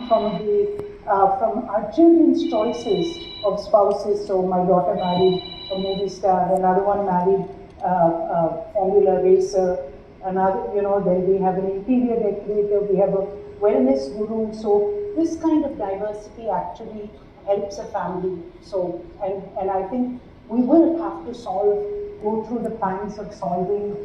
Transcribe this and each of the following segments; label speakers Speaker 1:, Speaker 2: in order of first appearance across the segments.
Speaker 1: from our children's choices of spouses. So my daughter married a movie star, another one married a Formula racer, another, then we have an interior decorator, we have a wellness guru. So this kind of diversity actually helps a family. So, and I think we will have to go through the pangs of solving.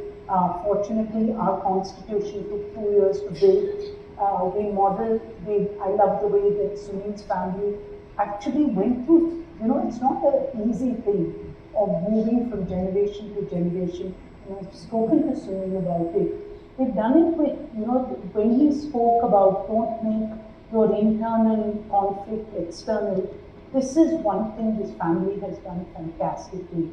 Speaker 1: Fortunately, our constitution took 2 years to build. I love the way that Sunil's family actually went through, it's not an easy thing of moving from generation to generation. And I've spoken to Sunil about it. They've done it with, when he spoke about don't make your internal conflict external, this is one thing this family has done fantastically.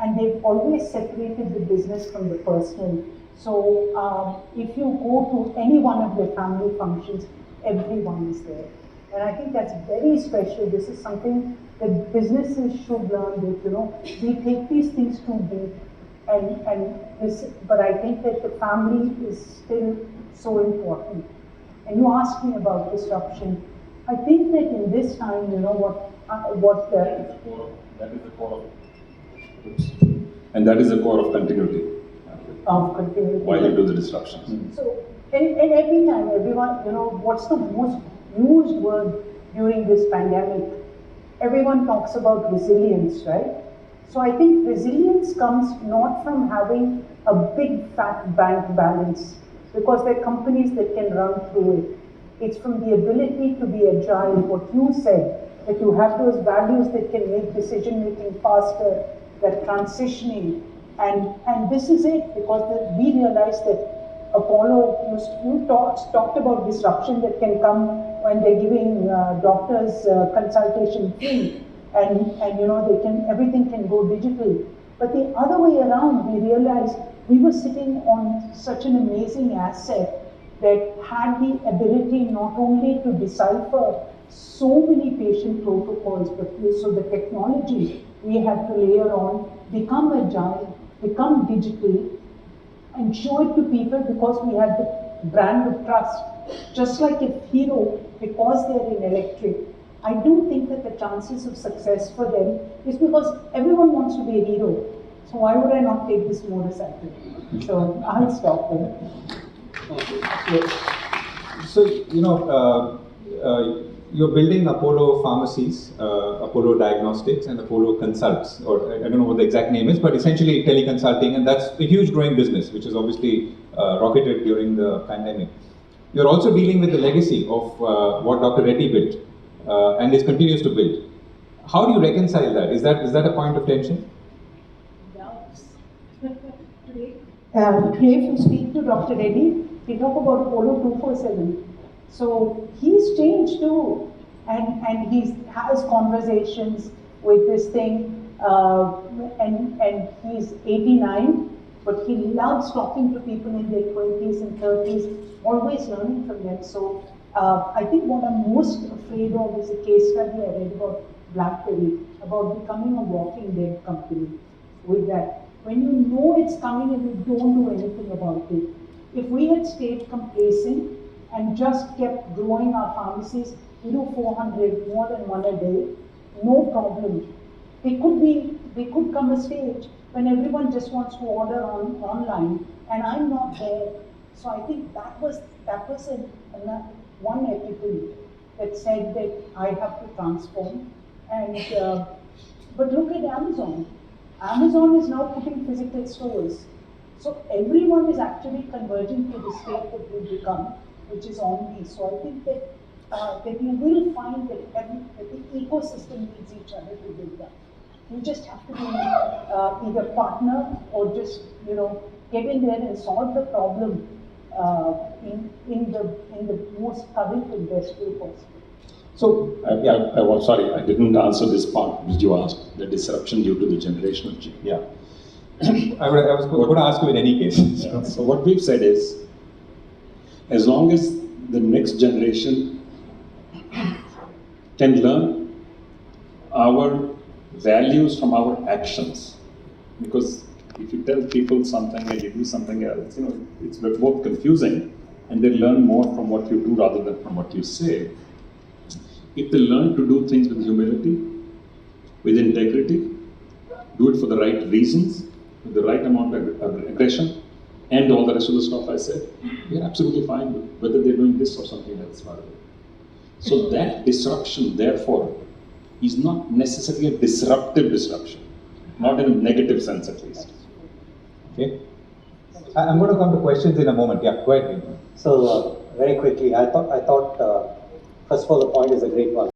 Speaker 1: And they've always separated the business from the personal. So if you go to any one of their family functions, everyone is there. And I think that's very special. This is something that businesses should learn that, we take these things too deep. But I think that the family is still so important. And you asked me about disruption. I think that in this time,
Speaker 2: and that is the core of continuity.
Speaker 1: Of continuity.
Speaker 2: While you do the disruptions.
Speaker 1: So, and every time, everyone, what's the most used word during this pandemic? Everyone talks about resilience, right? So I think resilience comes not from having a big fat bank balance, because there are companies that can run through it. It's from the ability to be agile, what you said, that you have those values that can make decision making faster, that transitioning. And this is it, because we realized that Apollo, you talked about disruption that can come when they're giving doctors consultation free, and everything can go digital. But the other way around, we realized we were sitting on such an amazing asset that had the ability not only to decipher so many patient protocols, but so the technology we had to layer on, become agile, become digital, and show it to people, because we had the brand of trust. Just like a hero, because they're in electric, I do think that the chances of success for them is because everyone wants to be a hero. So why would I not take this motorcycle? So I'll stop there.
Speaker 3: So, you're building Apollo pharmacies, Apollo Diagnostics, and Apollo Consults, or I don't know what the exact name is, but essentially teleconsulting, and that's a huge growing business, which is obviously rocketed during the pandemic. You're also dealing with the legacy of what Dr. Reddy built, and it continues to build. How do you reconcile that? Is that a point of tension?
Speaker 1: Today, if you speak to Dr. Reddy, he talk about Apollo 247. So he's changed too, and he has conversations with this thing, and he's 89, but he loves talking to people in their 20s and 30s, always learning from them. So I think what I'm most afraid of is a case study I read about BlackBerry, about becoming a walking dead company with that. When you know it's coming and you don't do anything about it. If we had stayed complacent and just kept growing our pharmacies, we do 400, more than one a day, no problem. There could come a stage when everyone just wants to order online, and I'm not there. So I think that was one epiphany that said that I have to transform. And but look at Amazon. Amazon is now putting physical stores. So everyone is actually converging to the state that we've become, which is omni. So I think that you will find that the ecosystem needs each other to build up. You just have to be either partner or just get in there and solve the problem in the most current and best way possible.
Speaker 2: So, I was sorry, I didn't answer this part which you asked, the disruption due to the generational change.
Speaker 3: Yeah. I was going to ask you in any case.
Speaker 2: Yeah. So what we've said is, as long as the next generation can learn our values from our actions, because if you tell people something and you do something else, it's both confusing, and they learn more from what you do rather than from what you say. if they learn to do things with humility, with integrity, do it for the right reasons, with the right amount of aggression, and all the rest of the stuff I said, we're absolutely fine with whether they're doing this or something else. By the way. So that disruption, therefore, is not necessarily a disruptive disruption, not in a negative sense at least.
Speaker 3: Okay. I'm going to come to questions in a moment. Yeah, go ahead.
Speaker 4: So very quickly, I thought first of all, the point is a great one.